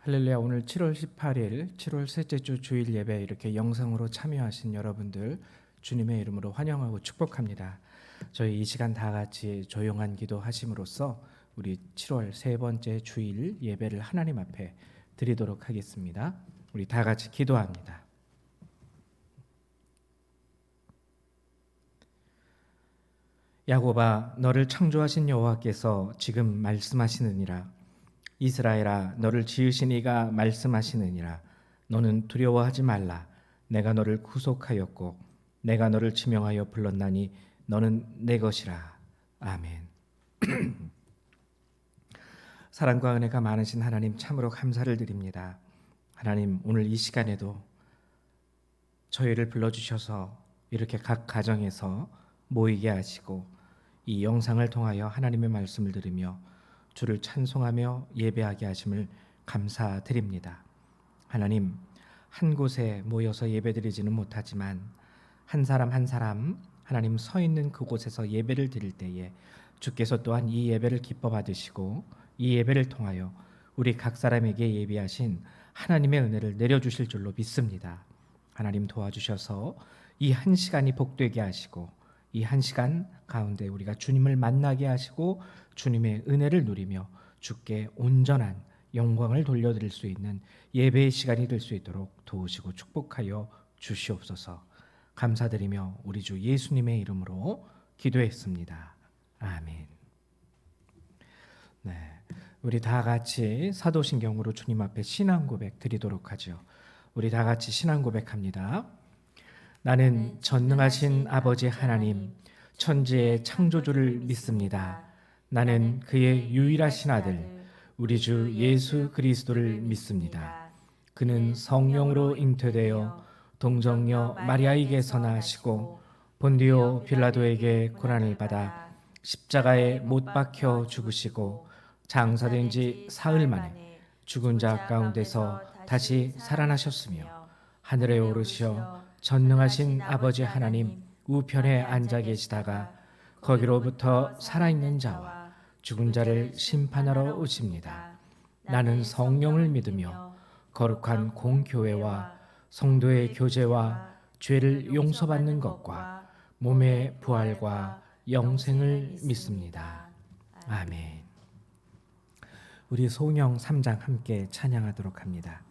할렐루야. 오늘 7월 18일 7월 셋째 주 주일 예배 이렇게 영상으로 참여하신 여러분들 주님의 이름으로 환영하고 축복합니다. 저희 이 시간 다 같이 조용한 기도 하심으로써 우리 7월 세 번째 주일 예배를 하나님 앞에 드리도록 하겠습니다. 우리 다 같이 기도합니다. 야곱아, 너를 창조하신 여호와께서 지금 말씀하시느니라. 이스라엘아, 너를 지으신 이가 말씀하시느니라. 너는 두려워하지 말라. 내가 너를 구속하였고 내가 너를 지명하여 불렀나니 너는 내 것이라. 아멘. 사랑과 은혜가 많으신 하나님, 참으로 감사를 드립니다. 하나님, 오늘 이 시간에도 저희를 불러주셔서 이렇게 각 가정에서 모이게 하시고 이 영상을 통하여 하나님의 말씀을 들으며 주를 찬송하며 예배하게 하심을 감사드립니다. 하나님, 한 곳에 모여서 예배드리지는 못하지만 한 사람 한 사람 하나님 서 있는 그곳에서 예배를 드릴 때에 주께서 또한 이 예배를 기뻐 받으시고 이 예배를 통하여 우리 각 사람에게 예비하신 하나님의 은혜를 내려주실 줄로 믿습니다. 하나님 도와주셔서 이 한 시간이 복되게 하시고 이 한 시간 가운데 우리가 주님을 만나게 하시고 주님의 은혜를 누리며 주께 온전한 영광을 돌려드릴 수 있는 예배의 시간이 될 수 있도록 도우시고 축복하여 주시옵소서. 감사드리며 우리 주 예수님의 이름으로 기도했습니다. 아멘. 네, 우리 다 같이 사도신경으로 주님 앞에 신앙 고백 드리도록 하죠. 우리 다 같이 신앙 고백합니다. 나는 전능하신 아버지 하나님, 천지의 창조주를 믿습니다. 나는 그의 유일하신 아들, 우리 주 예수 그리스도를 믿습니다. 그는 성령으로 잉태되어 동정녀 마리아에게서 나시고 본디오 빌라도에게 고난을 받아 십자가에 못 박혀 죽으시고 장사된 지 사흘 만에 죽은 자 가운데서 다시 살아나셨으며 하늘에 오르시어 전능하신 아버지 하나님 우편에 앉아 계시다가 거기로부터 살아있는 자와 죽은 자를 심판하러 오십니다. 나는 성령을 믿으며 거룩한 공교회와 성도의 교제와 죄를 용서받는 것과 몸의 부활과 영생을 믿습니다. 아멘. 우리 송영 3장 함께 찬양하도록 합니다.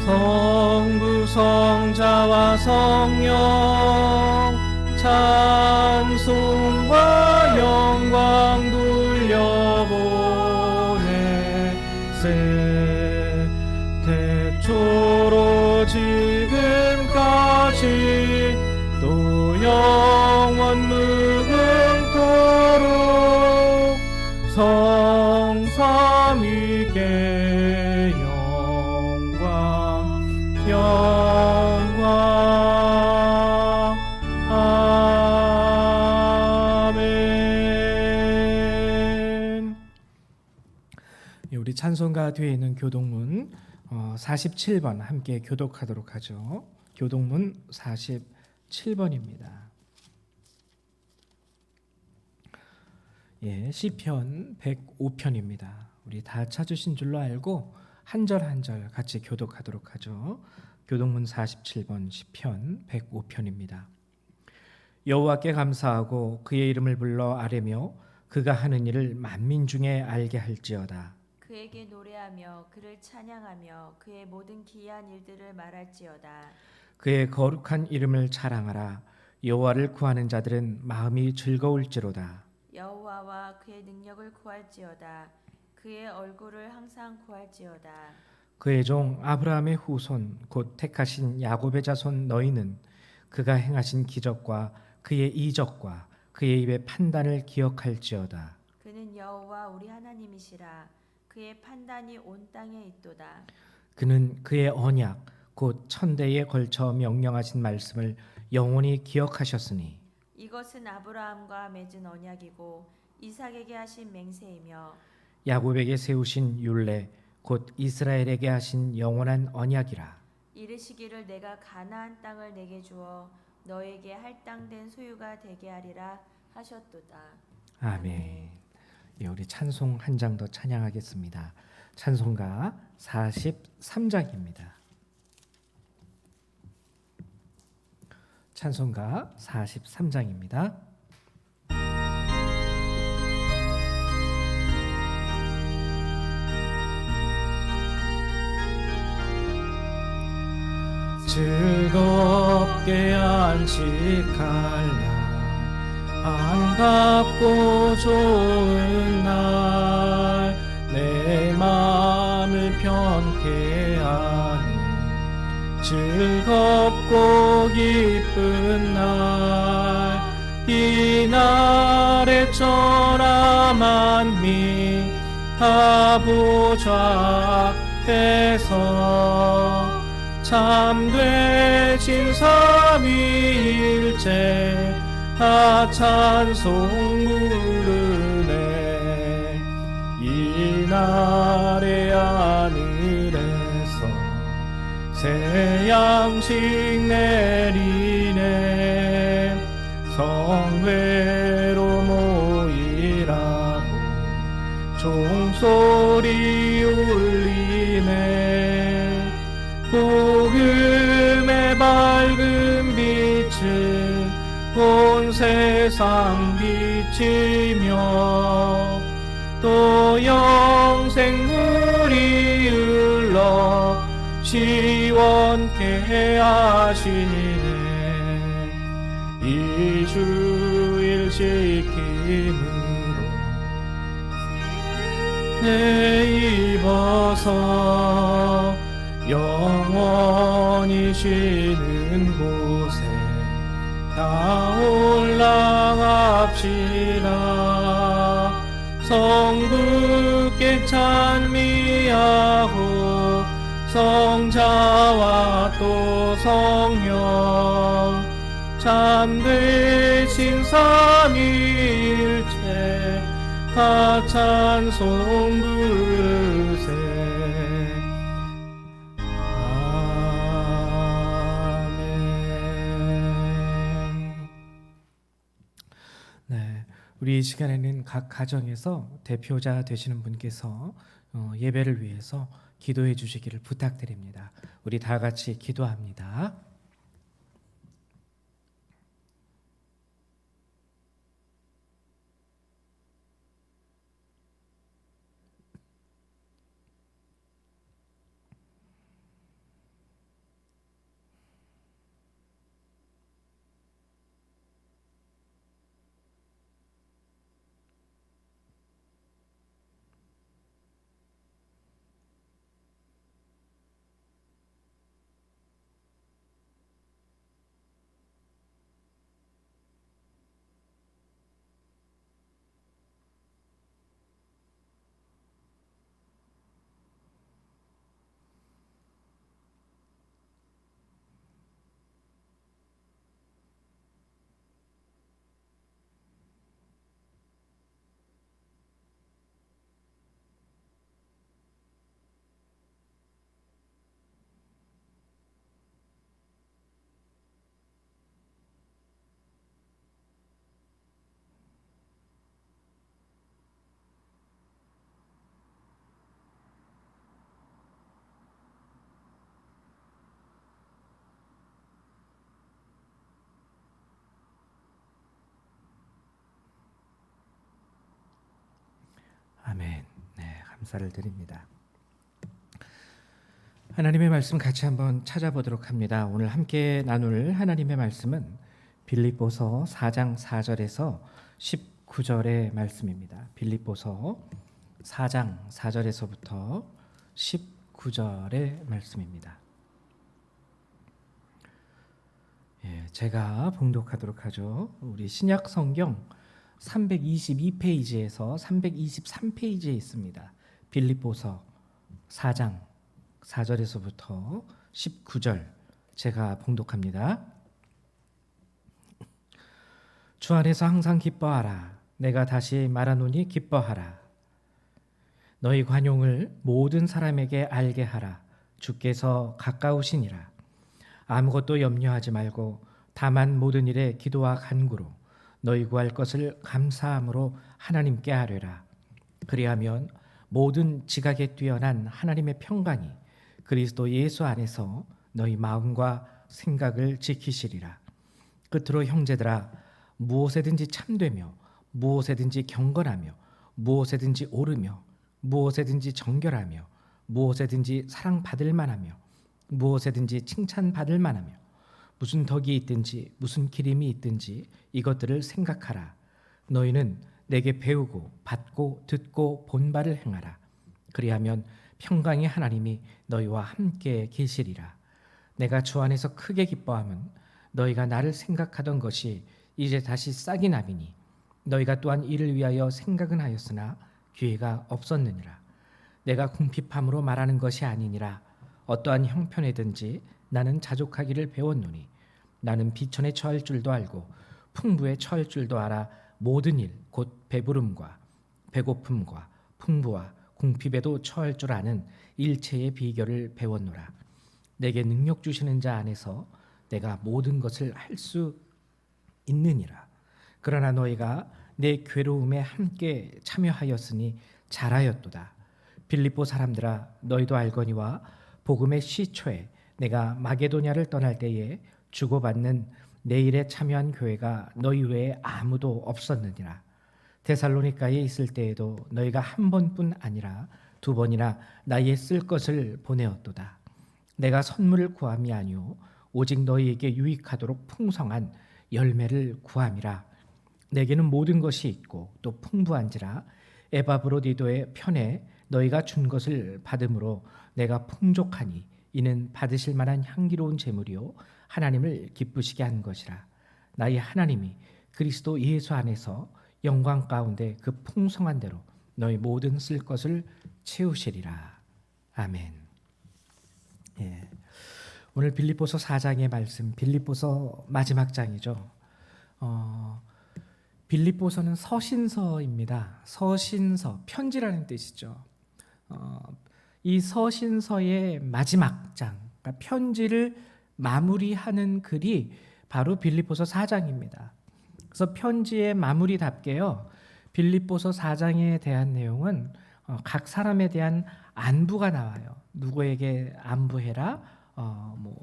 성부 성자와 성령 찬송과 영광 돌려보내세 태초로 지금까지 또 영원 무궁토록 성삼위께 영광 아멘. 우리 찬송가 뒤에 있는 교독문 47번 함께 교독하도록 하죠. 교독문 47번입니다. 예, 시편 105편입니다. 우리 다 찾으신 줄로 알고 한 절 한 절 같이 교독하도록 하죠. 교독문 47번 시편 105편입니다. 여호와께 감사하고 그의 이름을 불러 아뢰며 그가 하는 일을 만민 중에 알게 할지어다. 그에게 노래하며 그를 찬양하며 그의 모든 기이한 일들을 말할지어다. 그의 거룩한 이름을 자랑하라. 여호와를 구하는 자들은 마음이 즐거울지로다. 여호와와 그의 능력을 구할지어다. 그의 얼굴을 항상 구할지어다. 그의 종 아브라함의 후손 곧 택하신 야곱의 자손 너희는 그가 행하신 기적과 그의 이적과 그의 입의 판단을 기억할지어다. 그는 여호와 우리 하나님이시라. 그의 판단이 온 땅에 있도다. 그는 그의 언약 곧 천대에 걸쳐 명령하신 말씀을 영원히 기억하셨으니 이것은 아브라함과 맺은 언약이고 이삭에게 하신 맹세이며 야곱에게 세우신 율례 곧 이스라엘에게 하신 영원한 언약이라. 이르시기를 내가 가나안 땅을 내게 주어 너에게 할당된 소유가 되게 하리라 하셨도다. 아멘. 예, 우리 찬송 한 장 더 찬양하겠습니다. 찬송가 43장입니다. 찬송가 43장입니다. 즐겁게 안식할 날 반갑고 좋은 날 내 마음을 편케 하니 즐겁고 기쁜 날 이 날의 처람한 미 아부좌 앞에서 참되신 삼위일체 찬송 부르네. 이날의 하늘에서 새 양식 내리네. 성회로 모이라고 종소리 울리네. 복음의 밝은 빛을 온 세상 비치며 또 영생물이 흘러 시원케 하시네. 이 주일 지킴으로 내 입어서 영원히 쉬는 곳에 다 올라갑시다. 성부께 찬미하고 성자와 또 성령 참되신 삼위일체 다 찬송 부르세. 네, 우리 이 시간에는 각 가정에서 대표자 되시는 분께서 예배를 위해서 기도해 주시기를 부탁드립니다. 우리 다 같이 기도합니다. 아멘. 네, 감사를 드립니다. 하나님의 말씀 같이 한번 찾아보도록 합니다. 오늘 함께 나눌 하나님의 말씀은 빌립보서 4장 4절에서 19절의 말씀입니다. 빌립보서 4장 4절에서부터 19절의 말씀입니다. 제가 봉독하도록 하죠. 우리 신약 성경 322페이지에서 323페이지에 있습니다. 빌립보서 4장 4절에서부터 19절 제가 봉독합니다. 주 안에서 항상 기뻐하라. 내가 다시 말하노니 기뻐하라. 너희 관용을 모든 사람에게 알게 하라. 주께서 가까우시니라. 아무것도 염려하지 말고 다만 모든 일에 기도와 간구로 너희 구할 것을 감사함으로 하나님께 아뢰라. 그리하면 모든 지각에 뛰어난 하나님의 평강이 그리스도 예수 안에서 너희 마음과 생각을 지키시리라. 끝으로 형제들아, 무엇에든지 참되며 무엇에든지 경건하며 무엇에든지 옳으며 무엇에든지 정결하며 무엇에든지 사랑받을 만하며 무엇에든지 칭찬받을 만하며 무슨 덕이 있든지 무슨 기림이 있든지 이것들을 생각하라. 너희는 내게 배우고 받고 듣고 본 바를 행하라. 그리하면 평강의 하나님이 너희와 함께 계시리라. 내가 주 안에서 크게 기뻐함은 너희가 나를 생각하던 것이 이제 다시 싹이 나비니 너희가 또한 이를 위하여 생각은 하였으나 기회가 없었느니라. 내가 궁핍함으로 말하는 것이 아니니라. 어떠한 형편에든지 나는 자족하기를 배웠노니 나는 비천에 처할 줄도 알고 풍부에 처할 줄도 알아 모든 일 곧 배부름과 배고픔과 풍부와 궁핍에도 처할 줄 아는 일체의 비결을 배웠노라. 내게 능력 주시는 자 안에서 내가 모든 것을 할 수 있느니라. 그러나 너희가 내 괴로움에 함께 참여하였으니 잘하였도다. 빌립보 사람들아, 너희도 알거니와 복음의 시초에 내가 마게도냐를 떠날 때에 주고받는 내 일에 참여한 교회가 너희 외에 아무도 없었느니라. 데살로니가에 있을 때에도 너희가 한 번뿐 아니라 두 번이나 나의 쓸 것을 보내었도다. 내가 선물을 구함이 아니오 오직 너희에게 유익하도록 풍성한 열매를 구함이라. 내게는 모든 것이 있고 또 풍부한지라. 에바브로디도의 편에 너희가 준 것을 받음으로 내가 풍족하니 이는 받으실 만한 향기로운 제물이요 하나님을 기쁘시게 한 것이라. 나의 하나님이 그리스도 예수 안에서 영광 가운데 그 풍성한 대로 너희 모든 쓸 것을 채우시리라. 아멘. 예. 오늘 빌립보서 4장의 말씀, 빌립보서 마지막 장이죠. 빌립보서는 서신서입니다. 서신서, 편지라는 뜻이죠. 이 서신서의 마지막 장, 그러니까 편지를 마무리하는 글이 바로 빌립보서 4장입니다. 그래서 편지의 마무리답게요, 빌립보서 4장에 대한 내용은 각 사람에 대한 안부가 나와요. 누구에게 안부해라,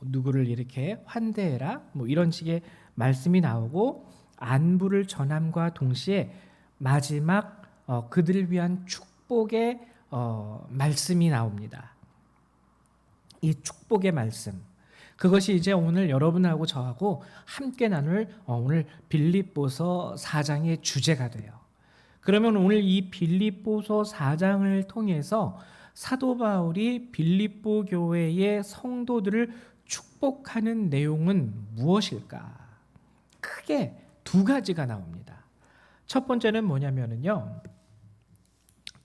누구를 이렇게 환대해라, 이런 식의 말씀이 나오고 안부를 전함과 동시에 마지막 그들을 위한 축복의 말씀이 나옵니다. 이 축복의 말씀, 그것이 이제 오늘 여러분하고 저하고 함께 나눌 오늘 빌립보서 4장의 주제가 돼요. 그러면 오늘 이 빌립보서 4장을 통해서 사도 바울이 빌립보 교회의 성도들을 축복하는 내용은 무엇일까? 크게 두 가지가 나옵니다. 첫 번째는 뭐냐면요,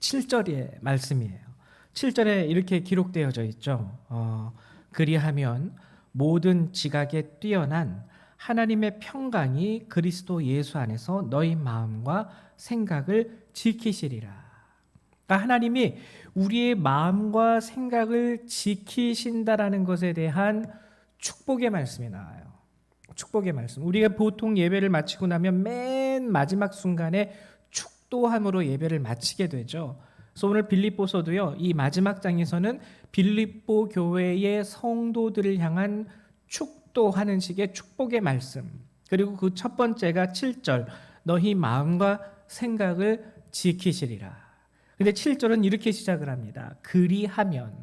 7절의 말씀이에요. 7절에 이렇게 기록되어져 있죠. 그리하면 모든 지각에 뛰어난 하나님의 평강이 그리스도 예수 안에서 너희 마음과 생각을 지키시리라. 그러니까 하나님이 우리의 마음과 생각을 지키신다라는 것에 대한 축복의 말씀이 나와요. 축복의 말씀. 우리가 보통 예배를 마치고 나면 맨 마지막 순간에 축도함으로 예배를 마치게 되죠. 그래서 오늘 빌립보서도요, 이 마지막 장에서는 빌립보 교회의 성도들을 향한 축도하는 식의 축복의 말씀, 그리고 그 첫 번째가 7절, 너희 마음과 생각을 지키시리라. 근데 7절은 이렇게 시작을 합니다. 그리하면,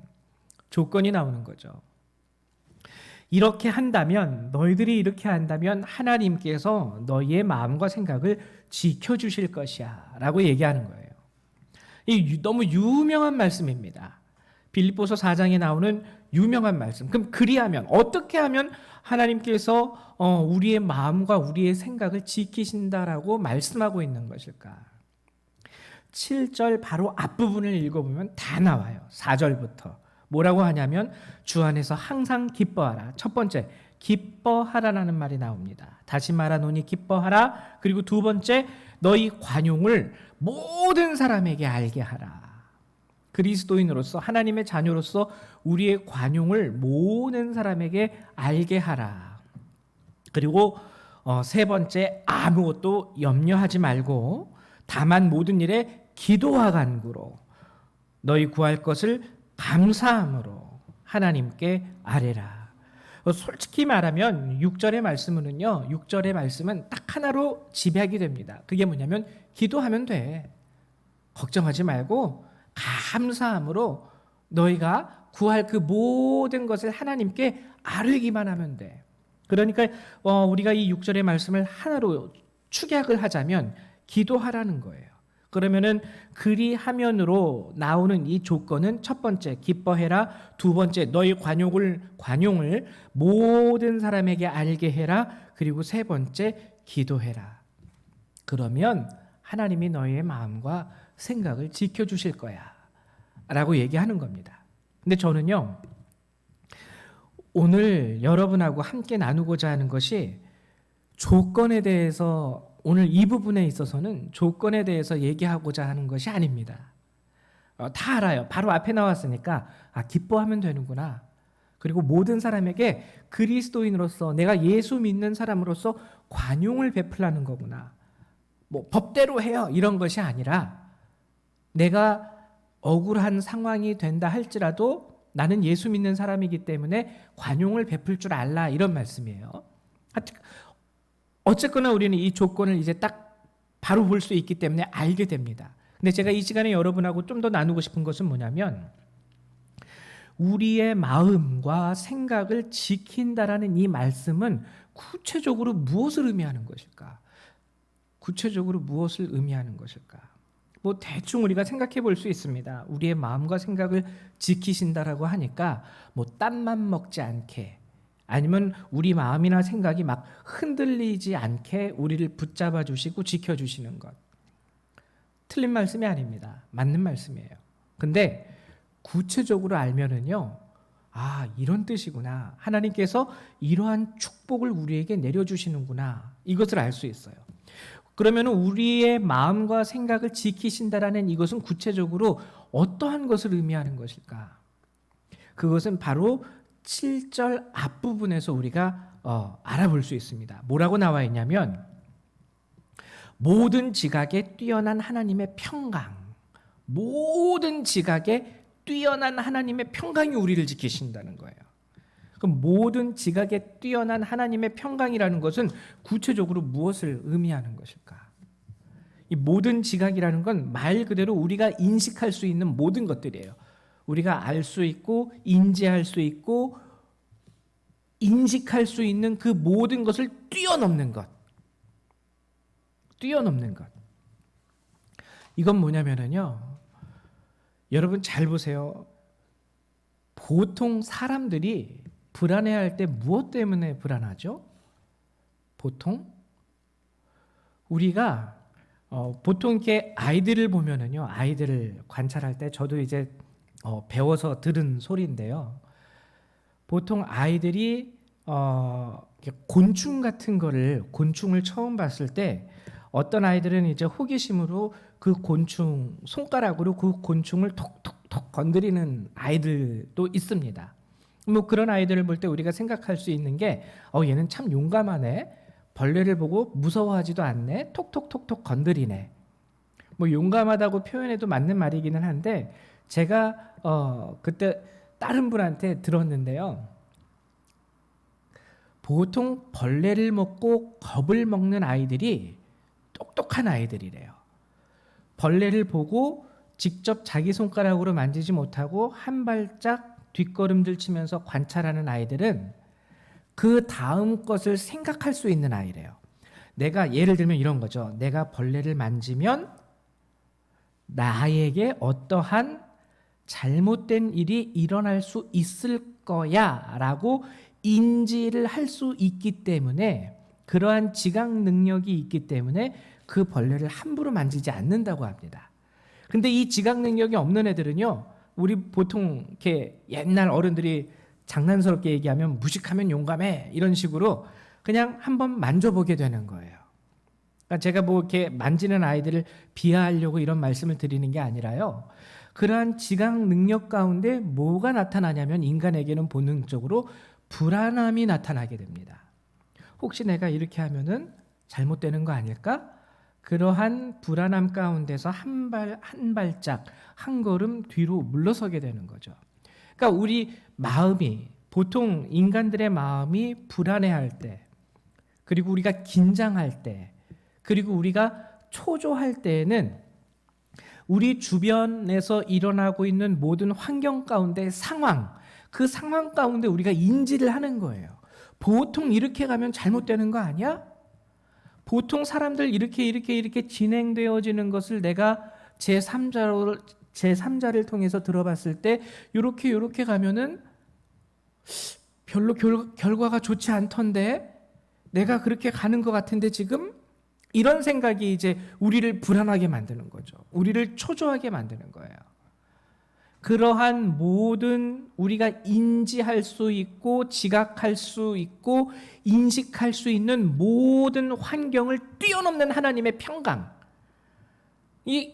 조건이 나오는 거죠. 이렇게 한다면, 너희들이 이렇게 한다면 하나님께서 너희의 마음과 생각을 지켜주실 것이야 라고 얘기하는 거예요. 이 너무 유명한 말씀입니다. 빌립보서 4장에 나오는 유명한 말씀. 그럼 그리하면, 어떻게 하면 하나님께서 우리의 마음과 우리의 생각을 지키신다라고 말씀하고 있는 것일까? 7절 바로 앞부분을 읽어보면 다 나와요. 4절부터. 뭐라고 하냐면 주 안에서 항상 기뻐하라. 첫 번째, 기뻐하라라는 말이 나옵니다. 다시 말하노니 기뻐하라. 그리고 두 번째, 너희 관용을 모든 사람에게 알게 하라. 그리스도인으로서 하나님의 자녀로서 우리의 관용을 모든 사람에게 알게 하라. 그리고 세 번째, 아무것도 염려하지 말고 다만 모든 일에 기도와 간구로 너희 구할 것을 감사함으로 하나님께 아뢰라. 솔직히 말하면 6절의 말씀은요, 6절의 말씀은 딱 하나로 집약이 됩니다. 그게 뭐냐면 기도하면 돼. 걱정하지 말고 감사함으로 너희가 구할 그 모든 것을 하나님께 아뢰기만 하면 돼. 그러니까 우리가 이 6절의 말씀을 하나로 축약을 하자면 기도하라는 거예요. 그러면은 그리하면으로 나오는 이 조건은 첫 번째 기뻐해라, 두 번째 너희 관용을 모든 사람에게 알게 해라, 그리고 세 번째 기도해라. 그러면 하나님이 너희의 마음과 생각을 지켜주실 거야 라고 얘기하는 겁니다. 근데 저는요, 오늘 여러분하고 함께 나누고자 하는 것이 조건에 대해서, 오늘 이 부분에 있어서는 조건에 대해서 얘기하고자 하는 것이 아닙니다. 다 알아요. 바로 앞에 나왔으니까 기뻐하면 되는구나. 그리고 모든 사람에게 그리스도인으로서, 내가 예수 믿는 사람으로서 관용을 베풀라는 거구나. 뭐 법대로 해요 이런 것이 아니라, 내가 억울한 상황이 된다 할지라도 나는 예수 믿는 사람이기 때문에 관용을 베풀 줄 알라, 이런 말씀이에요. 어쨌거나 우리는 이 조건을 이제 딱 바로 볼 수 있기 때문에 알게 됩니다. 근데 제가 이 시간에 여러분하고 좀 더 나누고 싶은 것은 뭐냐면, 우리의 마음과 생각을 지킨다라는 이 말씀은 구체적으로 무엇을 의미하는 것일까? 구체적으로 무엇을 의미하는 것일까? 뭐 대충 우리가 생각해 볼 수 있습니다. 우리의 마음과 생각을 지키신다라고 하니까 뭐 땀만 먹지 않게, 아니면 우리 마음이나 생각이 막 흔들리지 않게 우리를 붙잡아 주시고 지켜 주시는 것. 틀린 말씀이 아닙니다. 맞는 말씀이에요. 근데 구체적으로 알면은요, 이런 뜻이구나. 하나님께서 이러한 축복을 우리에게 내려주시는구나. 이것을 알 수 있어요. 그러면 우리의 마음과 생각을 지키신다라는 이것은 구체적으로 어떠한 것을 의미하는 것일까? 그것은 바로 7절 앞부분에서 우리가 알아볼 수 있습니다. 뭐라고 나와 있냐면, 모든 지각에 뛰어난 하나님의 평강, 모든 지각에 뛰어난 하나님의 평강이 우리를 지키신다는 거예요. 그럼 모든 지각에 뛰어난 하나님의 평강이라는 것은 구체적으로 무엇을 의미하는 것일까? 이 모든 지각이라는 건 말 그대로 우리가 인식할 수 있는 모든 것들이에요. 우리가 알 수 있고 인지할 수 있고 인식할 수 있는 그 모든 것을 뛰어넘는 것. 뛰어넘는 것. 이건 뭐냐면요, 여러분 잘 보세요. 보통 사람들이 불안해할 때 무엇 때문에 불안하죠? 보통 우리가 보통 이렇게 아이들을 보면은요, 아이들을 관찰할 때, 저도 이제 배워서 들은 소리인데요, 보통 아이들이 곤충 같은 거를, 곤충을 처음 봤을 때 어떤 아이들은 이제 호기심으로 그 곤충, 손가락으로 그 곤충을 톡톡톡 건드리는 아이들도 있습니다. 뭐 그런 아이들을 볼 때 우리가 생각할 수 있는 게, 얘는 참 용감하네. 벌레를 보고 무서워하지도 않네. 톡톡톡톡 건드리네. 뭐 용감하다고 표현해도 맞는 말이기는 한데, 제가 그때 다른 분한테 들었는데요, 보통 벌레를 먹고 겁을 먹는 아이들이 똑똑한 아이들이래요. 벌레를 보고 직접 자기 손가락으로 만지지 못하고 한 발짝 뒷걸음질 치면서 관찰하는 아이들은 그 다음 것을 생각할 수 있는 아이래요. 내가 예를 들면 이런 거죠. 내가 벌레를 만지면 나에게 어떠한 잘못된 일이 일어날 수 있을 거야 라고 인지를 할 수 있기 때문에, 그러한 지각 능력이 있기 때문에 그 벌레를 함부로 만지지 않는다고 합니다. 근데 이 지각 능력이 없는 애들은요, 우리 보통 이렇게 옛날 어른들이 장난스럽게 얘기하면 무식하면 용감해, 이런 식으로 그냥 한번 만져보게 되는 거예요. 그러니까 제가 뭐 이렇게 만지는 아이들을 비하하려고 이런 말씀을 드리는 게 아니라요, 그러한 지각 능력 가운데 뭐가 나타나냐면 인간에게는 본능적으로 불안함이 나타나게 됩니다. 혹시 내가 이렇게 하면은 잘못되는 거 아닐까? 그러한 불안함 가운데서 한 발짝, 한 걸음 뒤로 물러서게 되는 거죠. 그러니까 우리 마음이, 보통 인간들의 마음이 불안해할 때, 그리고 우리가 긴장할 때, 그리고 우리가 초조할 때에는 우리 주변에서 일어나고 있는 모든 환경 가운데 상황, 그 상황 가운데 우리가 인지를 하는 거예요. 보통 이렇게 가면 잘못되는 거 아니야? 보통 사람들 이렇게 진행되어지는 것을 내가 제3자를 통해서 들어봤을 때 이렇게 가면은 별로 결과가 좋지 않던데, 내가 그렇게 가는 것 같은데 지금? 이런 생각이 이제 우리를 불안하게 만드는 거죠. 우리를 초조하게 만드는 거예요. 그러한 모든 우리가 인지할 수 있고 지각할 수 있고 인식할 수 있는 모든 환경을 뛰어넘는 하나님의 평강.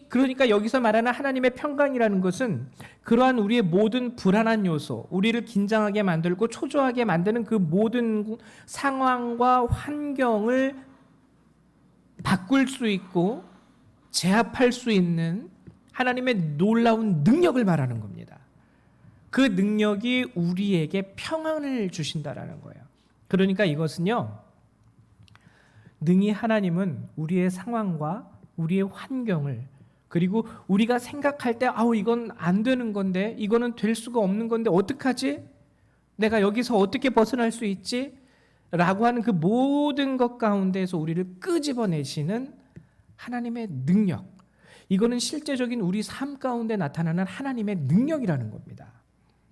그러니까 여기서 말하는 하나님의 평강이라는 것은 그러한 우리의 모든 불안한 요소, 우리를 긴장하게 만들고 초조하게 만드는 그 모든 상황과 환경을 바꿀 수 있고 제압할 수 있는 하나님의 놀라운 능력을 말하는 겁니다. 그 능력이 우리에게 평안을 주신다라는 거예요. 그러니까 이것은요, 능히 하나님은 우리의 상황과 우리의 환경을, 그리고 우리가 생각할 때 이건 안 되는 건데, 이거는 될 수가 없는 건데 어떡하지? 내가 여기서 어떻게 벗어날 수 있지? 라고 하는 그 모든 것 가운데에서 우리를 끄집어내시는 하나님의 능력, 이거는 실제적인 우리 삶 가운데 나타나는 하나님의 능력이라는 겁니다.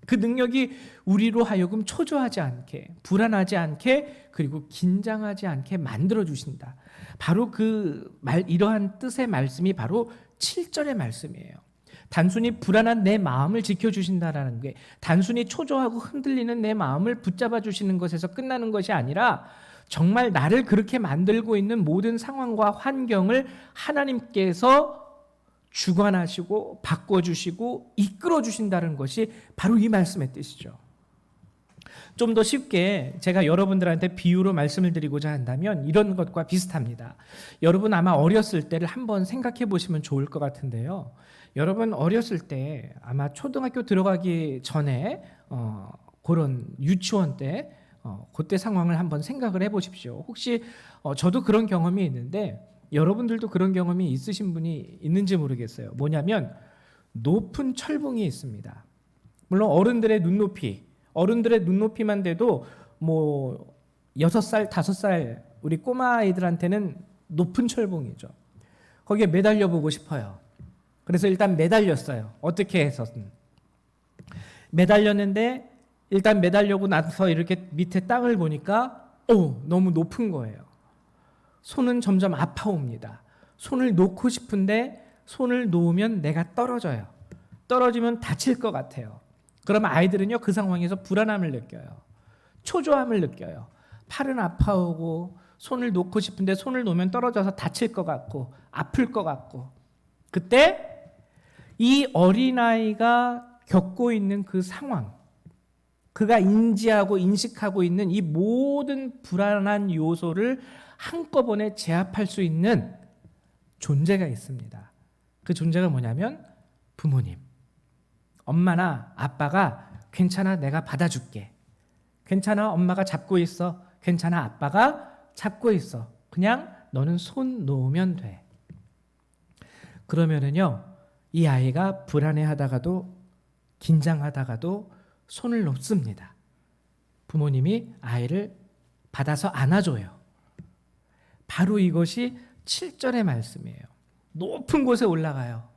그 능력이 우리로 하여금 초조하지 않게, 불안하지 않게, 그리고 긴장하지 않게 만들어 주신다. 바로 이러한 뜻의 말씀이 바로 7절의 말씀이에요. 단순히 불안한 내 마음을 지켜주신다라는 게, 단순히 초조하고 흔들리는 내 마음을 붙잡아 주시는 것에서 끝나는 것이 아니라 정말 나를 그렇게 만들고 있는 모든 상황과 환경을 하나님께서 주관하시고 바꿔주시고 이끌어주신다는 것이 바로 이 말씀의 뜻이죠. 좀 더 쉽게 제가 여러분들한테 비유로 말씀을 드리고자 한다면 이런 것과 비슷합니다. 여러분 아마 어렸을 때를 한번 생각해 보시면 좋을 것 같은데요. 여러분 어렸을 때 아마 초등학교 들어가기 전에 그런 유치원 때 그때 상황을 한번 생각을 해보십시오. 혹시 저도 그런 경험이 있는데 여러분들도 그런 경험이 있으신 분이 있는지 모르겠어요. 뭐냐면 높은 철봉이 있습니다. 물론 어른들의 눈높이만 돼도 뭐 6살, 5살 우리 꼬마 아이들한테는 높은 철봉이죠. 거기에 매달려 보고 싶어요. 그래서 일단 매달렸어요. 어떻게 해서든. 매달렸는데 일단 매달려고 나서 이렇게 밑에 땅을 보니까 너무 높은 거예요. 손은 점점 아파옵니다. 손을 놓고 싶은데 손을 놓으면 내가 떨어져요. 떨어지면 다칠 것 같아요. 그러면 아이들은요, 그 상황에서 불안함을 느껴요. 초조함을 느껴요. 팔은 아파오고 손을 놓고 싶은데 손을 놓으면 떨어져서 다칠 것 같고 아플 것 같고, 그때 이 어린아이가 겪고 있는 그 상황, 그가 인지하고 인식하고 있는 이 모든 불안한 요소를 한꺼번에 제압할 수 있는 존재가 있습니다. 그 존재가 뭐냐면 부모님. 엄마나 아빠가 괜찮아, 내가 받아줄게. 괜찮아, 엄마가 잡고 있어. 괜찮아, 아빠가 잡고 있어. 그냥 너는 손 놓으면 돼. 그러면은요, 이 아이가 불안해하다가도 긴장하다가도 손을 놓습니다. 부모님이 아이를 받아서 안아줘요. 바로 이것이 7절의 말씀이에요. 높은 곳에 올라가요.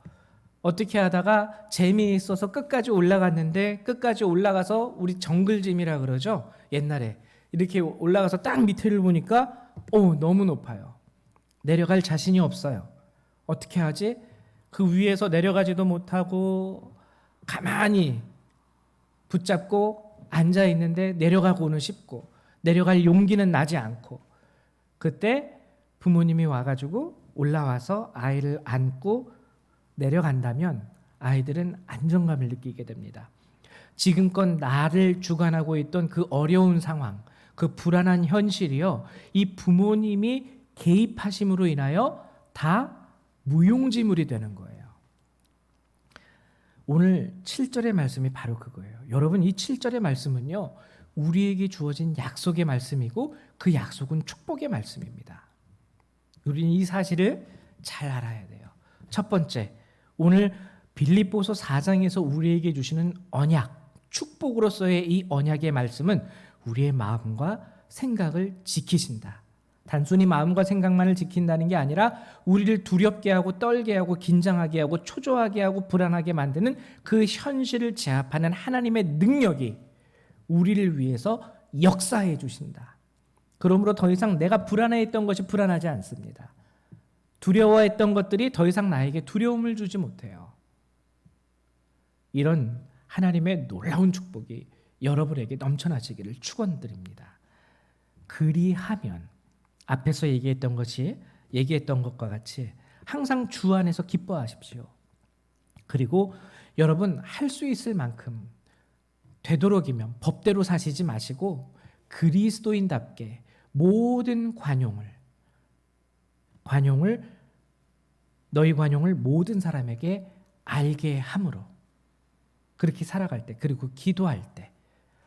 어떻게 하다가 재미있어서 끝까지 올라갔는데, 끝까지 올라가서 우리 정글짐이라 그러죠. 옛날에 이렇게 올라가서 딱 밑에를 보니까 너무 높아요. 내려갈 자신이 없어요. 어떻게 하지? 그 위에서 내려가지도 못하고 가만히 붙잡고 앉아 있는데 내려가고는 싶고 내려갈 용기는 나지 않고, 그때 부모님이 와가지고 올라와서 아이를 안고 내려간다면 아이들은 안정감을 느끼게 됩니다. 지금껏 나를 주관하고 있던 그 어려운 상황, 그 불안한 현실이요, 이 부모님이 개입하심으로 인하여 다 무용지물이 되는 거예요. 오늘 7절의 말씀이 바로 그거예요. 여러분, 이 7절의 말씀은요, 우리에게 주어진 약속의 말씀이고 그 약속은 축복의 말씀입니다. 우리는 이 사실을 잘 알아야 돼요. 첫 번째, 오늘 빌립보서 4장에서 우리에게 주시는 언약, 축복으로서의 이 언약의 말씀은 우리의 마음과 생각을 지키신다. 단순히 마음과 생각만을 지킨다는 게 아니라 우리를 두렵게 하고 떨게 하고 긴장하게 하고 초조하게 하고 불안하게 만드는 그 현실을 제압하는 하나님의 능력이 우리를 위해서 역사해 주신다. 그러므로 더 이상 내가 불안해했던 것이 불안하지 않습니다. 두려워했던 것들이 더 이상 나에게 두려움을 주지 못해요. 이런 하나님의 놀라운 축복이 여러분에게 넘쳐나시기를 축원드립니다. 그리하면 앞에서 얘기했던 것과 같이 항상 주 안에서 기뻐하십시오. 그리고 여러분 할 수 있을 만큼 되도록이면 법대로 사시지 마시고 그리스도인답게 모든 너희 관용을 모든 사람에게 알게 함으로 그렇게 살아갈 때, 그리고 기도할 때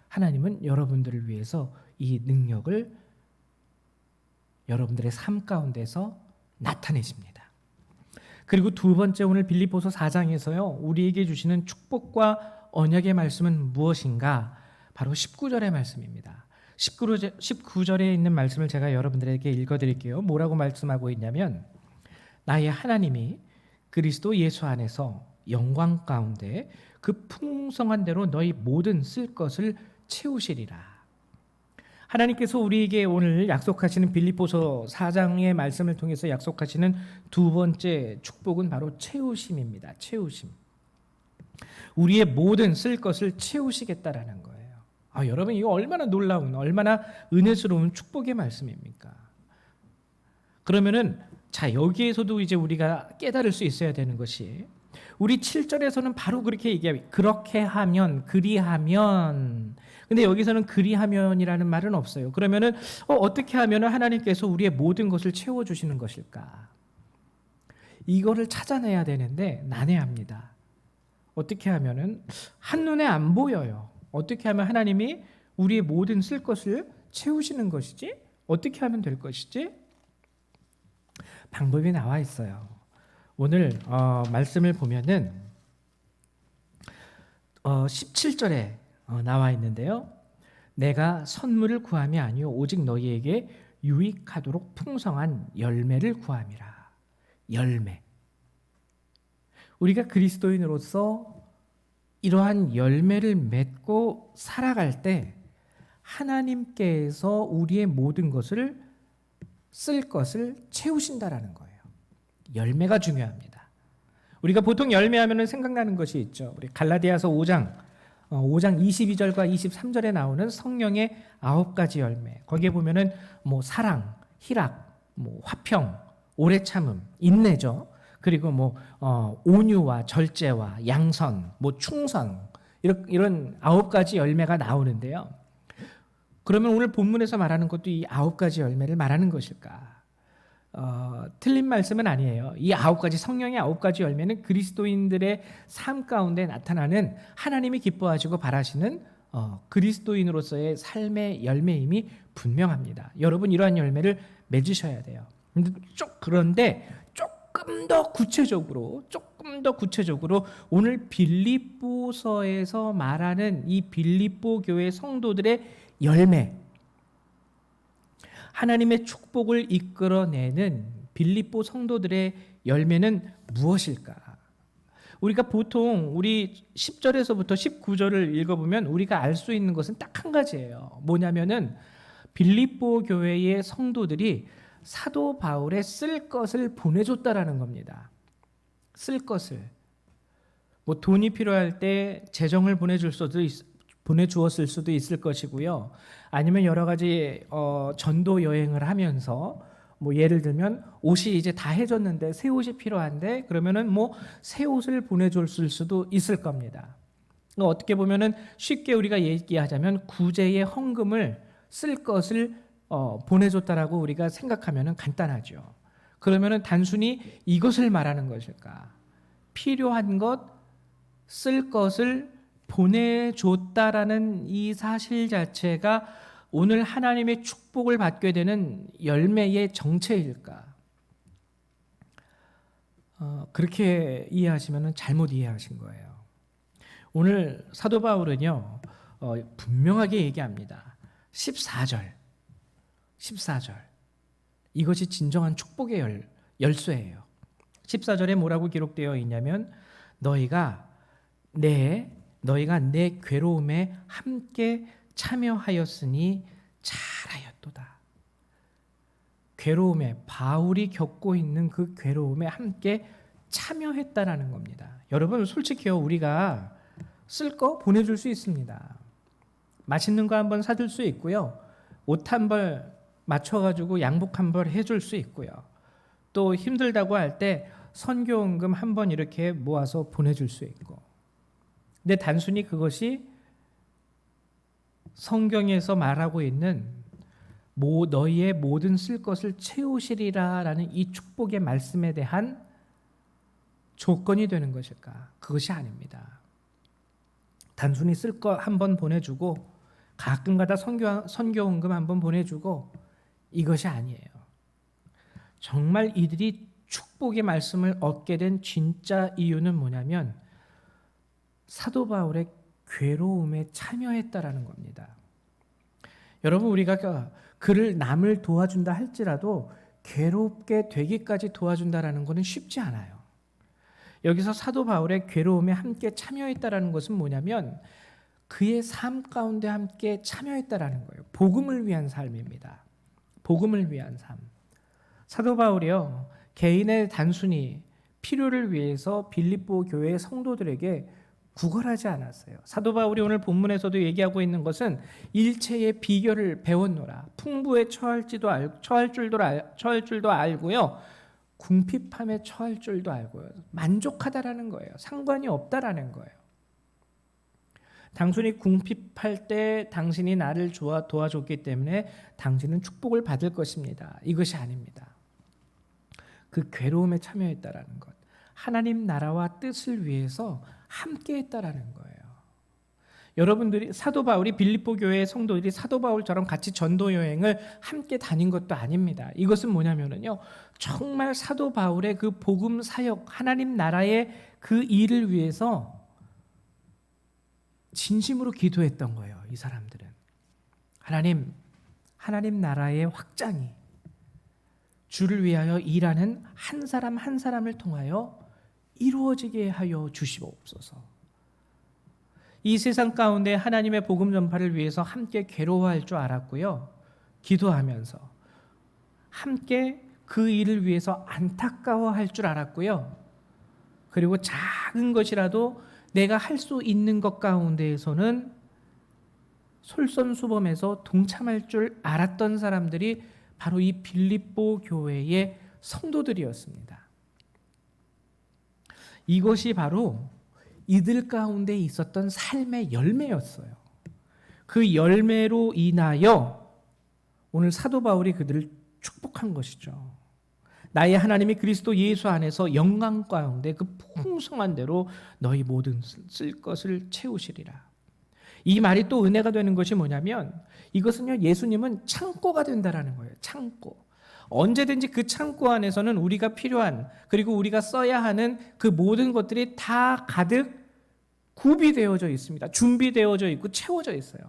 하나님은 여러분들을 위해서 이 능력을 여러분들의 삶 가운데서 나타내십니다. 그리고 두 번째, 오늘 빌립보서 4장에서요 우리에게 주시는 축복과 언약의 말씀은 무엇인가? 바로 19절의 말씀입니다. 19절에 있는 말씀을 제가 여러분들에게 읽어드릴게요. 뭐라고 말씀하고 있냐면, 나의 하나님이 그리스도 예수 안에서 영광 가운데 그 풍성한 대로 너희 모든 쓸 것을 채우시리라. 하나님께서 우리에게 오늘 약속하시는 빌립보서 4장의 말씀을 통해서 약속하시는 두 번째 축복은 바로 채우심입니다. 채우심. 우리의 모든 쓸 것을 채우시겠다라는 거예요. 여러분, 이거 얼마나 놀라운, 얼마나 은혜스러운 축복의 말씀입니까? 그러면은 여기에서도 이제 우리가 깨달을 수 있어야 되는 것이, 우리 7절에서는 바로 그렇게 얘기해요. 그렇게 하면, 그리하면. 근데 여기서는 그리하면이라는 말은 없어요. 그러면은 어떻게 하면 하나님께서 우리의 모든 것을 채워주시는 것일까? 이거를 찾아내야 되는데 난해합니다. 어떻게 하면은 한눈에 안 보여요. 어떻게 하면 하나님이 우리의 모든 쓸 것을 채우시는 것이지? 어떻게 하면 될 것이지? 방법이 나와 있어요. 오늘 말씀을 보면은 17절에 나와 있는데요. 내가 선물을 구함이 아니요 오직 너희에게 유익하도록 풍성한 열매를 구함이라. 열매. 우리가 그리스도인으로서 이러한 열매를 맺고 살아갈 때 하나님께서 우리의 모든 것을 쓸 것을 채우신다라는 거예요. 열매가 중요합니다. 우리가 보통 열매하면 생각나는 것이 있죠. 우리 갈라디아서 5장 22절과 23절에 나오는 성령의 9가지 열매. 거기에 보면은 사랑, 희락, 화평, 오래 참음, 인내죠. 그리고 온유와 절제와 양선, 충성, 이런 9가지 열매가 나오는데요. 그러면 오늘 본문에서 말하는 것도 이 9가지 열매를 말하는 것일까? 틀린 말씀은 아니에요. 이 9가지, 성령의 9가지 열매는 그리스도인들의 삶 가운데 나타나는 하나님이 기뻐하시고 바라시는 그리스도인으로서의 삶의 열매임이 분명합니다. 여러분, 이러한 열매를 맺으셔야 돼요. 그런데 조금 더 구체적으로 오늘 빌립보서에서 말하는 이 빌립보 교회 성도들의 열매, 하나님의 축복을 이끌어내는 빌립보 성도들의 열매는 무엇일까? 우리가 보통 우리 10절에서부터 19절을 읽어보면 우리가 알 수 있는 것은 딱 한 가지예요. 뭐냐면은 빌립보 교회의 성도들이 사도 바울의 쓸 것을 보내줬다라는 겁니다. 쓸 것을. 돈이 필요할 때 재정을 보내주었을 수도 있을 것이고요. 아니면 여러 가지 전도 여행을 하면서 뭐 예를 들면 옷이 이제 다 해줬는데 새 옷이 필요한데 그러면은 뭐 새 옷을 보내줬을 수도 있을 겁니다. 어떻게 보면은 쉽게 우리가 얘기하자면 구제의 헌금을 쓸 것을 보내줬다라고 우리가 생각하면은 간단하죠. 그러면은 단순히 이것을 말하는 것일까? 필요한 것, 쓸 것을 보내줬다라는 이 사실 자체가 오늘 하나님의 축복을 받게 되는 열매의 정체일까? 그렇게 이해하시면 잘못 이해하신 거예요. 오늘 사도 바울은요 분명하게 얘기합니다. 14절 이것이 진정한 축복의 열쇠예요. 14절에 뭐라고 기록되어 있냐면 너희가 내 괴로움에 함께 참여하였으니 잘하였도다. 괴로움에 바울이 겪고 있는 그 괴로움에 함께 참여했다라는 겁니다. 여러분 솔직히요 우리가 쓸 거 보내줄 수 있습니다. 맛있는 거 한번 사줄 수 있고요. 옷 한 벌 맞춰가지고 양복 한 벌 해줄 수 있고요. 또 힘들다고 할 때 선교원금 한 번 이렇게 모아서 보내줄 수 있고. 근데 단순히 그것이 성경에서 말하고 있는 너희의 모든 쓸 것을 채우시리라라는 이 축복의 말씀에 대한 조건이 되는 것일까? 그것이 아닙니다. 단순히 쓸 거 한 번 보내주고 가끔가다 선교원금 한 번 보내주고 이것이 아니에요. 정말 이들이 축복의 말씀을 얻게 된 진짜 이유는 뭐냐면 사도 바울의 괴로움에 참여했다라는 겁니다. 여러분 우리가 그를 남을 도와준다 할지라도 괴롭게 되기까지 도와준다라는 것은 쉽지 않아요. 여기서 사도 바울의 괴로움에 함께 참여했다라는 것은 뭐냐면 그의 삶 가운데 함께 참여했다라는 거예요. 복음을 위한 삶입니다. 복음을 위한 삶. 사도 바울이요 개인의 단순히 필요를 위해서 빌립보 교회 성도들에게 구걸하지 않았어요. 사도 바울이 오늘 본문에서도 얘기하고 있는 것은 일체의 비결을 배웠노라. 풍부에 처할 줄도 알고요. 궁핍함에 처할 줄도 알고요. 만족하다라는 거예요. 상관이 없다라는 거예요. 당신이 궁핍할 때 당신이 나를 도와줬기 때문에 당신은 축복을 받을 것입니다. 이것이 아닙니다. 그 괴로움에 참여했다라는 것. 하나님 나라와 뜻을 위해서 함께했다라는 거예요. 여러분들이 사도 바울이 빌립보 교회의 성도들이 사도 바울처럼 같이 전도 여행을 함께 다닌 것도 아닙니다. 이것은 뭐냐면요, 정말 사도 바울의 그 복음 사역, 하나님 나라의 그 일을 위해서 진심으로 기도했던 거예요. 이 사람들은 하나님 나라의 확장이 주를 위하여 일하는 한 사람 한 사람을 통하여 이루어지게 하여 주시옵소서. 이 세상 가운데 하나님의 복음 전파를 위해서 함께 괴로워할 줄 알았고요. 기도하면서 함께 그 일을 위해서 안타까워할 줄 알았고요. 그리고 작은 것이라도 내가 할 수 있는 것 가운데에서는 솔선수범해서 동참할 줄 알았던 사람들이 바로 이 빌립보 교회의 성도들이었습니다. 이것이 바로 이들 가운데 있었던 삶의 열매였어요. 그 열매로 인하여 오늘 사도 바울이 그들을 축복한 것이죠. 나의 하나님이 그리스도 예수 안에서 영광 가운데 그 풍성한 대로 너희 모든 쓸 것을 채우시리라. 이 말이 또 은혜가 되는 것이 뭐냐면 이것은요, 예수님은 창고가 된다라는 거예요. 창고. 언제든지 그 창고 안에서는 우리가 필요한, 그리고 우리가 써야 하는 그 모든 것들이 다 가득 구비되어져 있습니다. 준비되어져 있고 채워져 있어요.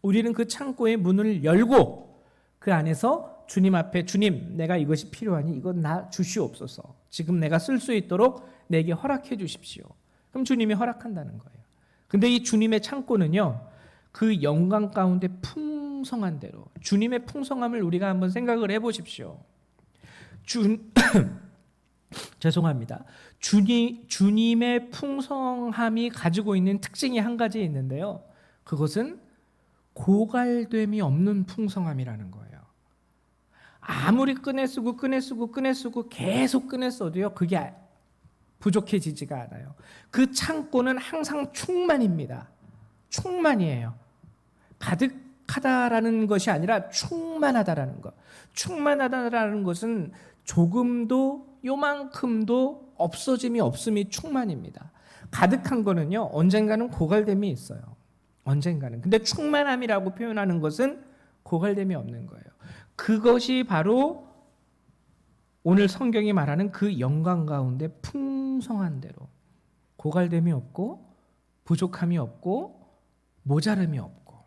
우리는 그 창고의 문을 열고 그 안에서 주님 앞에, 주님, 내가 이것이 필요하니 이건 나 주시옵소서. 지금 내가 쓸 수 있도록 내게 허락해 주십시오. 그럼 주님이 허락한다는 거예요. 근데 이 주님의 창고는요, 그 영광 가운데 풍성한 대로, 주님의 풍성함을 우리가 한번 생각을 해보십시오. 죄송합니다. 주님의 풍성함이 가지고 있는 특징이 한 가지 있는데요. 그것은 고갈됨이 없는 풍성함이라는 거예요. 아무리 꺼내 쓰고 계속 꺼내 써도요, 그게 부족해지지가 않아요. 그 창고는 항상 충만입니다. 충만이에요. 가득하다라는 것이 아니라 충만하다라는 것. 충만하다라는 것은 조금도 요만큼도 없어짐이 없음이 충만입니다. 가득한 거는요, 언젠가는 고갈됨이 있어요. 언젠가는. 근데 충만함이라고 표현하는 것은 고갈됨이 없는 거예요. 그것이 바로 오늘 성경이 말하는 그 영광 가운데 풍성한 대로 고갈됨이 없고 부족함이 없고 모자름이 없고,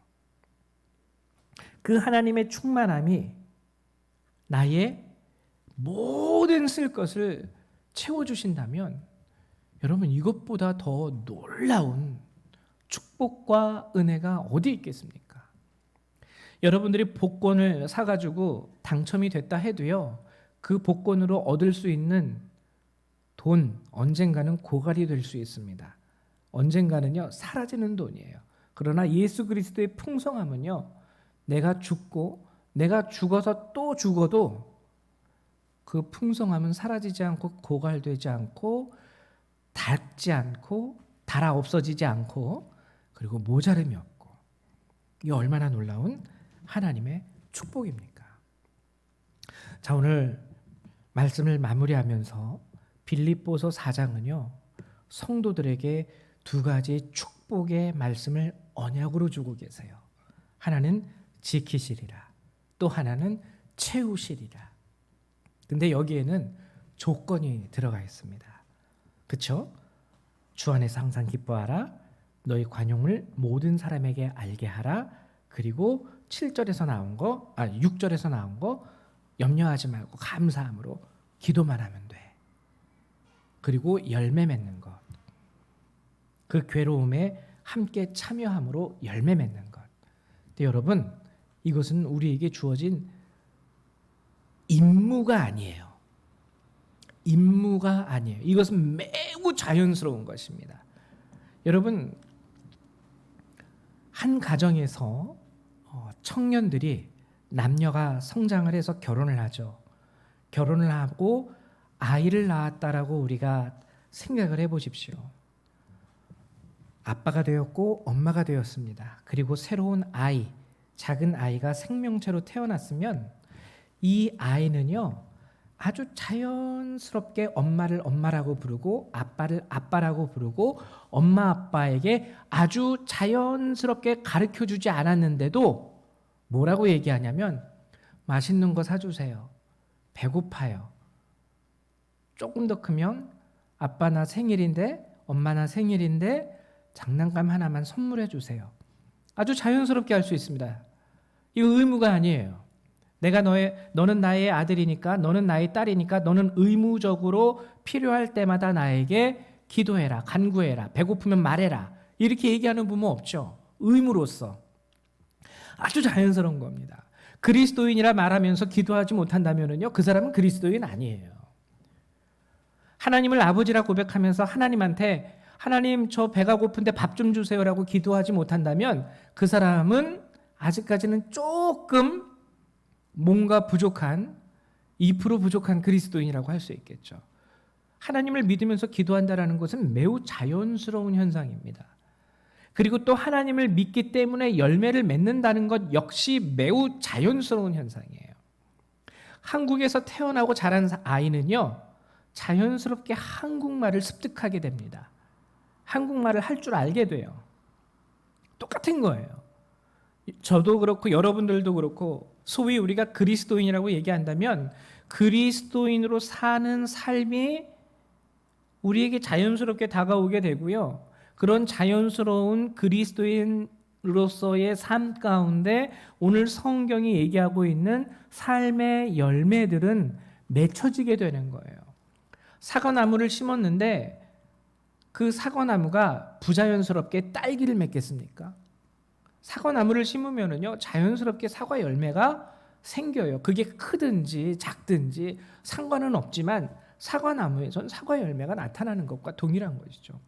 그 하나님의 충만함이 나의 모든 쓸 것을 채워주신다면 여러분, 이것보다 더 놀라운 축복과 은혜가 어디 있겠습니까? 여러분들이 복권을 사가지고 당첨이 됐다 해도요, 그 복권으로 얻을 수 있는 돈 언젠가는 고갈이 될 수 있습니다. 언젠가는요, 사라지는 돈이에요. 그러나 예수 그리스도의 풍성함은요, 내가 죽고 내가 죽어서 또 죽어도 그 풍성함은 사라지지 않고 고갈되지 않고 닳지 않고 닳아 없어지지 않고, 그리고 모자름이 없고, 이게 얼마나 놀라운 하나님의 축복입니까? 자, 오늘 말씀을 마무리하면서 빌립보서 4장은요, 성도들에게 두 가지 축복의 말씀을 언약으로 주고 계세요. 하나는 지키시리라, 또 하나는 채우시리라. 근데 여기에는 조건이 들어가 있습니다. 그렇죠? 주 안에서 항상 기뻐하라, 너희 관용을 모든 사람에게 알게 하라. 그리고 7절에서 나온 거, 6절에서 나온 거, 염려하지 말고 감사함으로 기도만 하면 돼. 그리고 열매 맺는 것, 그 괴로움에 함께 참여함으로 열매 맺는 것. 근데 여러분, 이것은 우리에게 주어진 임무가 아니에요. 임무가 아니에요. 이것은 매우 자연스러운 것입니다. 여러분, 한 가정에서 청년들이 남녀가 성장을 해서 결혼을 하죠. 결혼을 하고 아이를 낳았다라고 우리가 생각을 해보십시오. 아빠가 되었고 엄마가 되었습니다. 그리고 새로운 아이, 작은 아이가 생명체로 태어났으면 이 아이는요, 아주 자연스럽게 엄마를 엄마라고 부르고 아빠를 아빠라고 부르고 엄마 아빠에게 아주 자연스럽게 가르쳐주지 않았는데도 뭐라고 얘기하냐면, 맛있는 거 사주세요, 배고파요, 조금 더 크면 아빠 나 생일인데 엄마 나 생일인데 장난감 하나만 선물해 주세요. 아주 자연스럽게 할 수 있습니다. 이거 의무가 아니에요. 너는 나의 아들이니까, 너는 나의 딸이니까 너는 의무적으로 필요할 때마다 나에게 기도해라, 간구해라, 배고프면 말해라, 이렇게 얘기하는 부모 없죠. 의무로서 아주 자연스러운 겁니다. 그리스도인이라 말하면서 기도하지 못한다면요, 그 사람은 그리스도인 아니에요. 하나님을 아버지라 고백하면서 하나님한테 하나님 저 배가 고픈데 밥 좀 주세요라고 기도하지 못한다면 그 사람은 아직까지는 조금 뭔가 부족한, 2% 부족한 그리스도인이라고 할 수 있겠죠. 하나님을 믿으면서 기도한다는 것은 매우 자연스러운 현상입니다. 그리고 또 하나님을 믿기 때문에 열매를 맺는다는 것 역시 매우 자연스러운 현상이에요. 한국에서 태어나고 자란 아이는요, 자연스럽게 한국말을 습득하게 됩니다. 한국말을 할 줄 알게 돼요. 똑같은 거예요. 저도 그렇고 여러분들도 그렇고, 소위 우리가 그리스도인이라고 얘기한다면 그리스도인으로 사는 삶이 우리에게 자연스럽게 다가오게 되고요, 그런 자연스러운 그리스도인으로서의 삶 가운데 오늘 성경이 얘기하고 있는 삶의 열매들은 맺혀지게 되는 거예요. 사과나무를 심었는데 그 사과나무가 부자연스럽게 딸기를 맺겠습니까? 사과나무를 심으면은요, 자연스럽게 사과 열매가 생겨요. 그게 크든지 작든지 상관은 없지만 사과나무에선 사과 열매가 나타나는 것과 동일한 것이죠.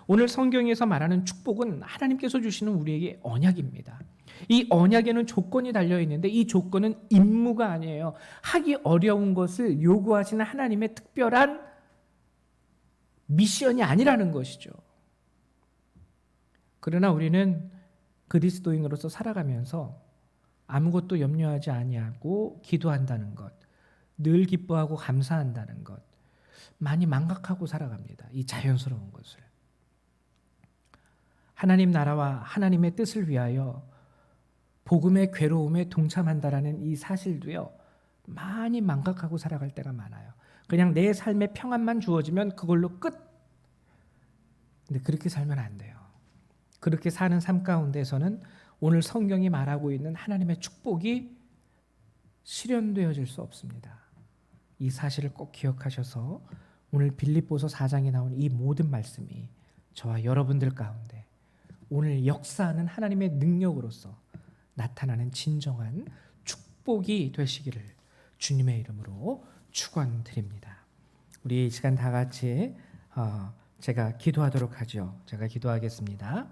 오늘 성경에서 말하는 축복은 하나님께서 주시는 우리에게 언약입니다. 이 언약에는 조건이 달려 있는데 이 조건은 임무가 아니에요. 하기 어려운 것을 요구하시는 하나님의 특별한 미션이 아니라는 것이죠. 그러나 우리는 그리스도인으로서 살아가면서 아무것도 염려하지 아니하고 기도한다는 것, 늘 기뻐하고 감사한다는 것, 많이 망각하고 살아갑니다. 이 자연스러운 것을. 하나님 나라와 하나님의 뜻을 위하여 복음의 괴로움에 동참한다라는 이 사실도요, 많이 망각하고 살아갈 때가 많아요. 그냥 내 삶의 평안만 주어지면 그걸로 끝. 근데 그렇게 살면 안 돼요. 그렇게 사는 삶 가운데서는 오늘 성경이 말하고 있는 하나님의 축복이 실현되어질 수 없습니다. 이 사실을 꼭 기억하셔서 오늘 빌립보서 4장에 나온 이 모든 말씀이 저와 여러분들 가운데 오늘 역사하는 하나님의 능력으로서 나타나는 진정한 축복이 되시기를 주님의 이름으로 축원드립니다. 우리 이 시간 다 같이 제가 기도하도록 하죠. 제가 기도하겠습니다.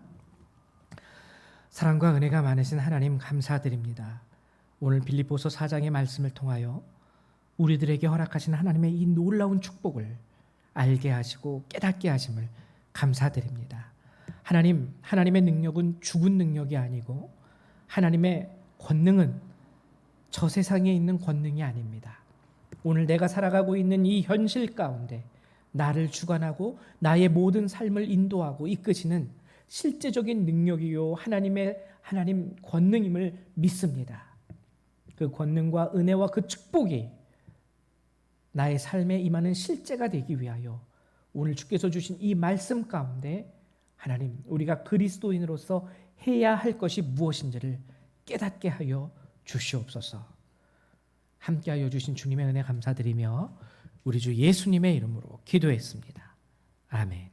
사랑과 은혜가 많으신 하나님 감사드립니다. 오늘 빌립보서 4장의 말씀을 통하여 우리들에게 허락하신 하나님의 이 놀라운 축복을 알게 하시고 깨닫게 하심을 감사드립니다. 하나님, 하나님의 능력은 죽은 능력이 아니고 하나님의 권능은 저 세상에 있는 권능이 아닙니다. 오늘 내가 살아가고 있는 이 현실 가운데 나를 주관하고 나의 모든 삶을 인도하고 이끄시는 실제적인 능력이요 하나님 권능임을 믿습니다. 그 권능과 은혜와 그 축복이 나의 삶에 임하는 실제가 되기 위하여 오늘 주께서 주신 이 말씀 가운데 하나님, 우리가 그리스도인으로서 해야 할 것이 무엇인지를 깨닫게 하여 주시옵소서. 함께하여 주신 주님의 은혜 감사드리며 우리 주 예수님의 이름으로 기도했습니다. 아멘.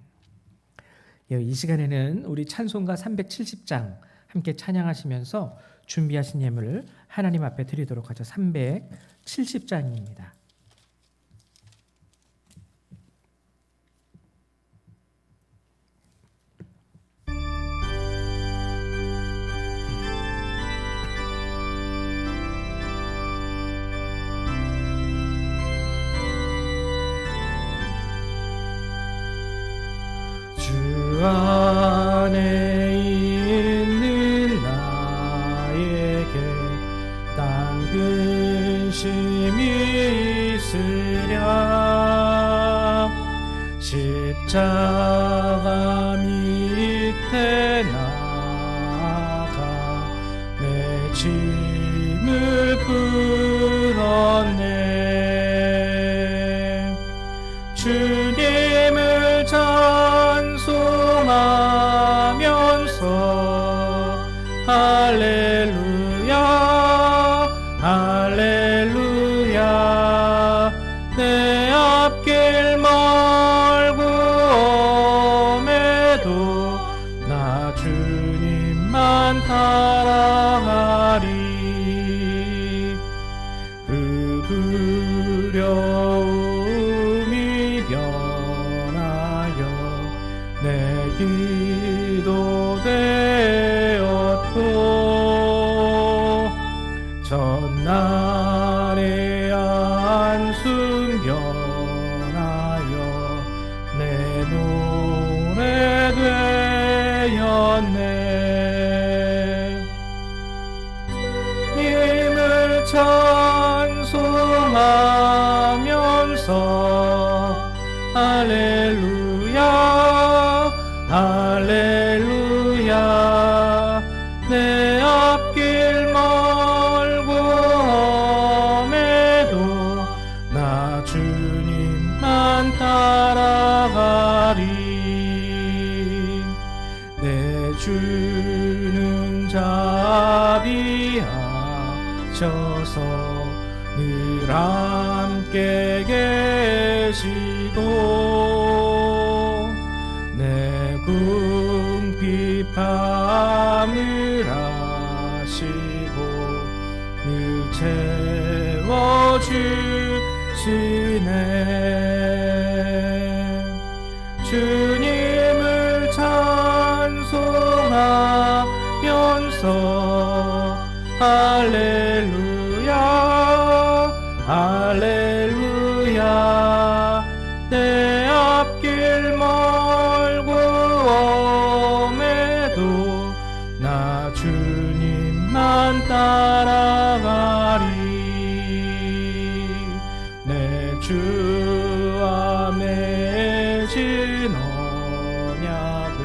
이 시간에는 우리 찬송가 370장 함께 찬양하시면서 준비하신 예물을 하나님 앞에 드리도록 하죠. 370장입니다. 주 안에 있는 나에게 난 근심이 있으랴. 십자가 밑에 나가 내 짐을 풀었네. 주님을 찬송하면서 할렐루야 할렐루야. 내 앞길 멀고 험해도 나 주님만 따라가리. 그 두려움이 변하여 내 기도 되었고 전날의 안순 변하여 내 노래 되었네. 님을 찬송하면서 할렐루야 할렐루야. 내 앞길 멀고 험해도 나 주님만 따라가리. 내 주는 자비하셔서 늘 함께 계시고 내 궁핍함을 아시고 늘 채워주시네. 주님을 찬송하면서 할렐루야 할렐루야 내 앞길 멀고 엄해도 나 주님만 따라가리 내 주 안에 진 언약을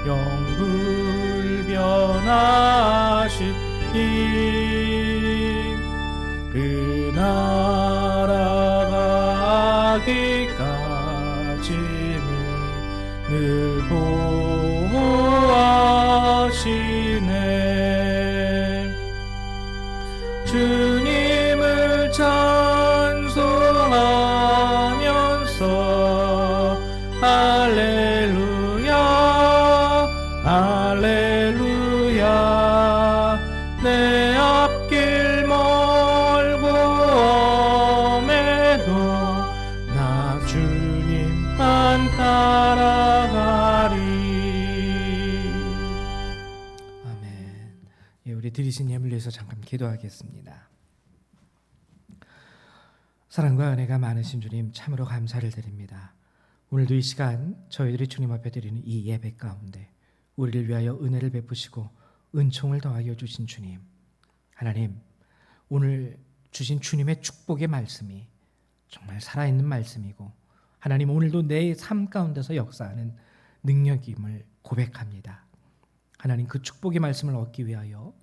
영불변하시니 그 나라 가기까지는 늘 보호하시네 주님을 찬송하면서 할렐루야 할렐루야 내 앞길 멀고 엄해도 나 주님만 따라가리. 아멘. 예, 우리 드리신 예물 위해서 잠깐 기도하겠습니다. 사랑과 은혜가 많으신 주님 참으로 감사를 드립니다. 오늘도 이 시간 저희들이 주님 앞에 드리는 이 예배 가운데 우리를 위하여 은혜를 베푸시고 은총을 더하여 주신 주님, 하나님, 오늘 주신 주님의 축복의 말씀이 정말 살아있는 말씀이고 하나님 오늘도 내 삶 가운데서 역사하는 능력임을 고백합니다. 하나님 그 축복의 말씀을 얻기 위하여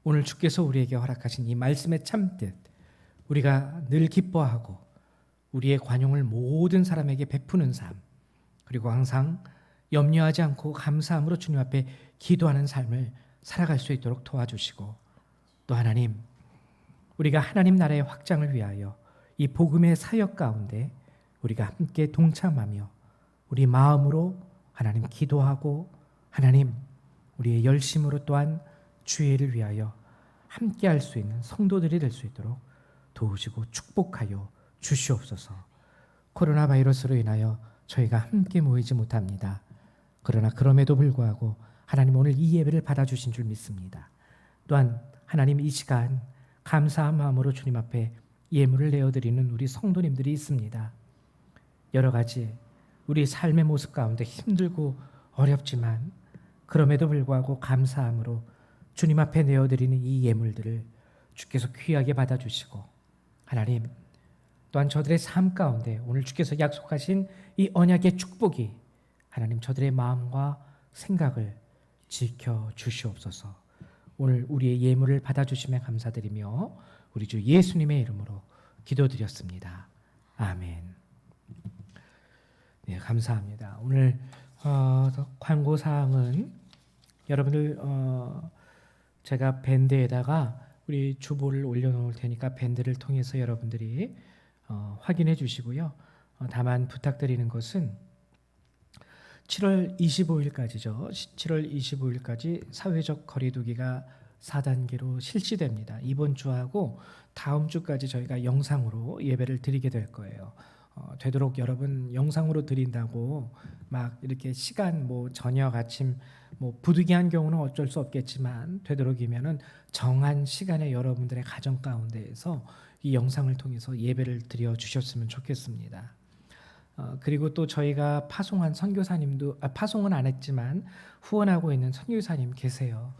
오늘 주께서 우리에게 허락하신 이 말씀의 참뜻 우리가 늘 기뻐하고 우리의 관용을 모든 사람에게 베푸는 삶, 그리고 항상 염려하지 않고 감사함으로 주님 앞에 기도하는 삶을 살아갈 수 있도록 도와주시고, 또 하나님, 우리가 하나님 나라의 확장을 위하여 이 복음의 사역 가운데 우리가 함께 동참하며 우리 마음으로 하나님 기도하고 하나님 우리의 열심으로 또한 주의 일을 위하여 함께 할 수 있는 성도들이 될 수 있도록 도우시고 축복하여 주시옵소서. 코로나 바이러스로 인하여 저희가 함께 모이지 못합니다. 그러나 그럼에도 불구하고 하나님 오늘 이 예배를 받아주신 줄 믿습니다. 또한 하나님 이 시간 감사한 마음으로 주님 앞에 예물을 내어드리는 우리 성도님들이 있습니다. 여러 가지 우리 삶의 모습 가운데 힘들고 어렵지만 그럼에도 불구하고 감사함으로 주님 앞에 내어드리는 이 예물들을 주께서 귀하게 받아주시고, 하나님 또한 저들의 삶 가운데 오늘 주께서 약속하신 이 언약의 축복이 하나님 저들의 마음과 생각을 지켜주시옵소서. 오늘 우리의 예물을 받아주시면 감사드리며 우리 주 예수님의 이름으로 기도드렸습니다. 아멘. 네, 감사합니다. 오늘 광고 사항은 여러분들 제가 밴드에다가 우리 주보를 올려놓을 테니까 밴드를 통해서 여러분들이 확인해 주시고요. 다만 부탁드리는 것은 7월 25일까지죠. 7월 25일까지 사회적 거리두기가 4단계로 실시됩니다. 이번 주하고 다음 주까지 저희가 영상으로 예배를 드리게 될 거예요. 되도록 여러분 영상으로 드린다고 막 이렇게 시간 저녁 아침 부득이한 경우는 어쩔 수 없겠지만 되도록이면은 정한 시간에 여러분들의 가정 가운데에서 이 영상을 통해서 예배를 드려 주셨으면 좋겠습니다. 그리고 또 저희가 파송한 선교사님도 파송은 안 했지만 후원하고 있는 선교사님 계세요.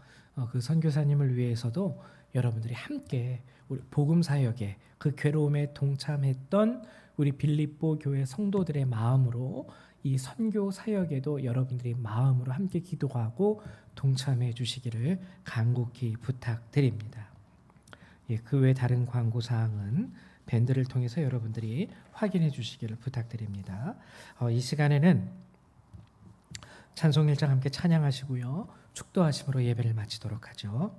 그 선교사님을 위해서도 여러분들이 함께 우리 복음 사역에 그 괴로움에 동참했던 우리 빌립보 교회 성도들의 마음으로 이 선교 사역에도 여러분들이 마음으로 함께 기도하고 동참해 주시기를 간곡히 부탁드립니다. 예, 그 외 다른 광고 사항은 밴드를 통해서 여러분들이 확인해 주시기를 부탁드립니다. 이 시간에는 찬송 1장 함께 찬양하시고요. 축도하심으로 예배를 마치도록 하죠.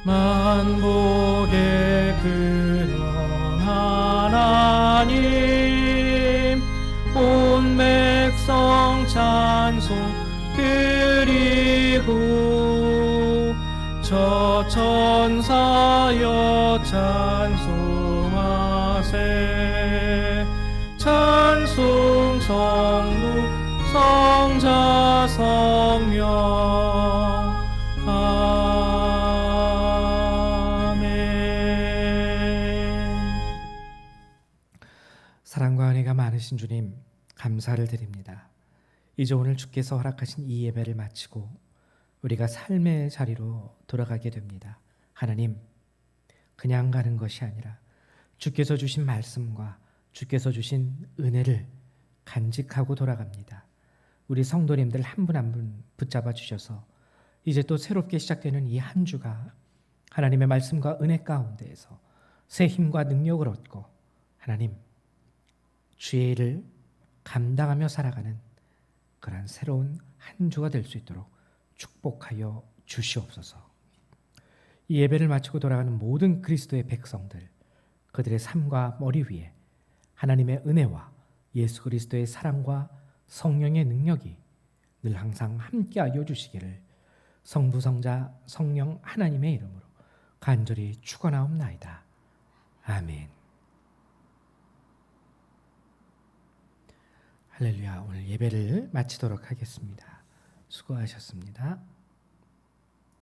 만복의 근원 하나님 온 백성 찬송 드리고 저 천사여 찬송하세 찬송 성부 성자 성령 아멘. 사랑과 은혜가 많으신 주님 감사를 드립니다. 이제 오늘 주께서 허락하신 이 예배를 마치고 우리가 삶의 자리로 돌아가게 됩니다. 하나님, 그냥 가는 것이 아니라 주께서 주신 말씀과 주께서 주신 은혜를 간직하고 돌아갑니다. 우리 성도님들 한 분 한 분 붙잡아 주셔서 이제 또 새롭게 시작되는 이 한 주가 하나님의 말씀과 은혜 가운데에서 새 힘과 능력을 얻고 하나님, 주의 일을 감당하며 살아가는 그러한 새로운 한 주가 될 수 있도록 축복하여 주시옵소서. 이 예배를 마치고 돌아가는 모든 그리스도의 백성들, 그들의 삶과 머리 위에 하나님의 은혜와 예수 그리스도의 사랑과 성령의 능력이 늘 항상 함께하여 주시기를 성부 성자 성령 하나님의 이름으로 간절히 축원하옵나이다. 아멘. 할렐루야. 오늘 예배를 마치도록 하겠습니다. 수고하셨습니다.